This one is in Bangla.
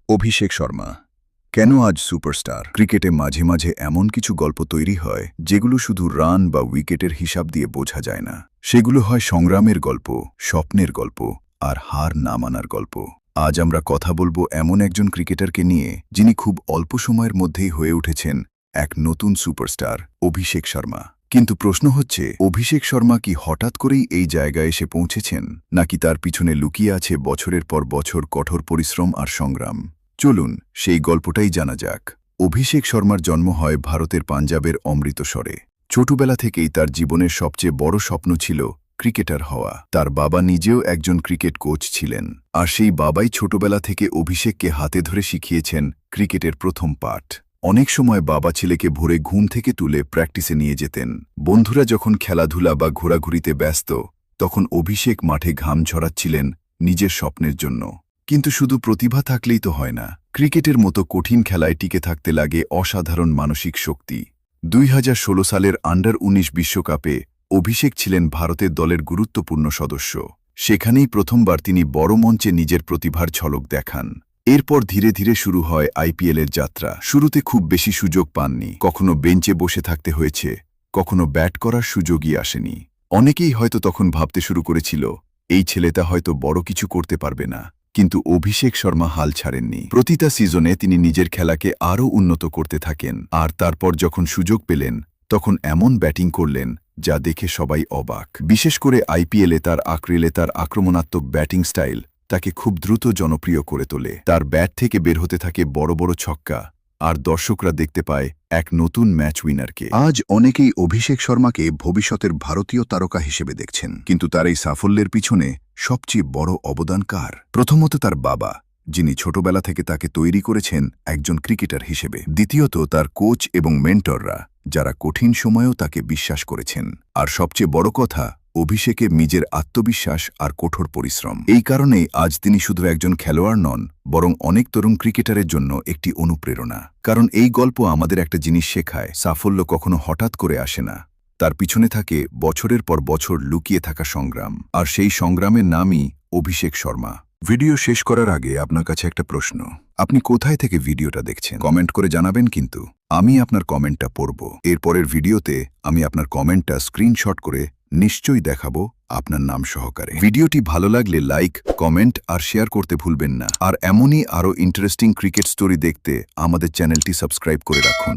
অভিষেক শর্মা কেন আজ সুপারস্টার? ক্রিকেটে মাঝে মাঝে এমন কিছু গল্প তৈরি হয় যেগুলো শুধু রান বা উইকেটের হিসাব দিয়ে বোঝা যায় না। সেগুলো হয় সংগ্রামের গল্প, স্বপ্নের গল্প আর হার না মানার গল্প। আজ আমরা কথা বলবো এমন একজন ক্রিকেটারকে নিয়ে যিনি খুব অল্প সময়ের মধ্যেই হয়ে উঠেছেন এক নতুন সুপারস্টার, অভিষেক শর্মা। কিন্তু প্রশ্ন হচ্ছে, অভিষেক শর্মা কি হঠাৎ করেই এই জায়গায় এসে পৌঁছেছেন, নাকি তার পিছনে লুকিয়ে আছে বছরের পর বছর কঠোর পরিশ্রম আর সংগ্রাম? চলুন সেই গল্পটাই জানা যাক। অভিষেক শর্মার জন্ম হয় ভারতের পাঞ্জাবের অমৃতসরে। ছোটবেলা থেকেই তার জীবনের সবচেয়ে বড় স্বপ্ন ছিল ক্রিকেটার হওয়া। তার বাবা নিজেও একজন ক্রিকেট কোচ ছিলেন, আর সেই বাবাই ছোটবেলা থেকে অভিষেককে হাতে ধরে শিখিয়েছেন ক্রিকেটের প্রথম পাঠ। অনেক সময় বাবা ছেলেকে ভোরে ঘুম থেকে তুলে প্র্যাকটিসে নিয়ে যেতেন। বন্ধুরা যখন খেলাধুলা বা ঘোরাঘুরিতে ব্যস্ত, তখন অভিষেক মাঠে ঘাম ঝরাচ্ছিলেন নিজের স্বপ্নের জন্য। কিন্তু শুধু প্রতিভা থাকলেই তো হয় না, ক্রিকেটের মতো কঠিন খেলায় টিকে থাকতে লাগে অসাধারণ মানসিক শক্তি। 2016 সালের আন্ডার-19 বিশ্বকাপে অভিষেক ছিলেন ভারতের দলের গুরুত্বপূর্ণ সদস্য। সেখানেই প্রথমবার তিনি বড় মঞ্চে নিজের প্রতিভার ঝলক দেখান। এরপর ধীরে ধীরে শুরু হয় আইপিএলের যাত্রা। শুরুতে খুব বেশি সুযোগ পাননি, কখনো বেঞ্চে বসে থাকতে হয়েছে, কখনো ব্যাট করার সুযোগই আসেনি। অনেকেই হয়তো তখন ভাবতে শুরু করেছিল, এই ছেলেটা হয়তো বড় কিছু করতে পারবে না। কিন্তু অভিষেক শর্মা হাল ছাড়েননি। প্রতিটা সিজনে তিনি নিজের খেলাকে আরও উন্নত করতে থাকেন, আর তারপর যখন সুযোগ পেলেন তখন এমন ব্যাটিং করলেন যা দেখে সবাই অবাক। বিশেষ করে আইপিএলে তার আক্রমণাত্মক ব্যাটিং স্টাইল তাকে খুব দ্রুত জনপ্রিয় করে তোলে। তার ব্যাট থেকে বের হতে থাকে বড় বড় ছক্কা, আর দর্শকরা দেখতে পায় এক নতুন ম্যাচ উইনারকে। আজ অনেকেই অভিষেক শর্মাকে ভবিষ্যতের ভারতীয় তারকা হিসেবে দেখছেন, কিন্তু তার এই সাফল্যের পিছনে সবচেয়ে বড় অবদান কার? প্রথমত তার বাবা, যিনি ছোটবেলা থেকে তাকে তৈরি করেছেন একজন ক্রিকেটার হিসেবে। দ্বিতীয়ত তার কোচ এবং মেন্টররা, যারা কঠিন সময়েও তাকে বিশ্বাস করেছেন। আর সবচেয়ে বড় কথা, অভিষেকের নিজের আত্মবিশ্বাস আর কঠোর পরিশ্রম। এই কারণেই আজ তিনি শুধু একজন খেলোয়াড় নন, বরং অনেক তরুণ ক্রিকেটারের জন্য একটি অনুপ্রেরণা। কারণ এই গল্প আমাদের একটা জিনিস শেখায়, সাফল্য কখনো হঠাৎ করে আসে না। তার পিছনে থাকে বছরের পর বছর লুকিয়ে থাকা সংগ্রাম, আর সেই সংগ্রামের নামই অভিষেক শর্মা। ভিডিও শেষ করার আগে আপনার কাছে একটা প্রশ্ন। আপনি কোথায় থেকে ভিডিওটা দেখছেন কমেন্ট করে জানাবেন, কিন্তু আমি আপনার কমেন্টটা পড়ব। এরপরের ভিডিওতে আমি আপনার কমেন্টটা স্ক্রিনশট করে নিশ্চয়ই দেখাবো আপনার নাম সহকারে। ভিডিওটি ভালো লাগলে লাইক, কমেন্ট আর শেয়ার করতে ভুলবেন না। আর এমনই আরও ইন্টারেস্টিং ক্রিকেট স্টোরি দেখতে আমাদের চ্যানেলটি সাবস্ক্রাইব করে রাখুন।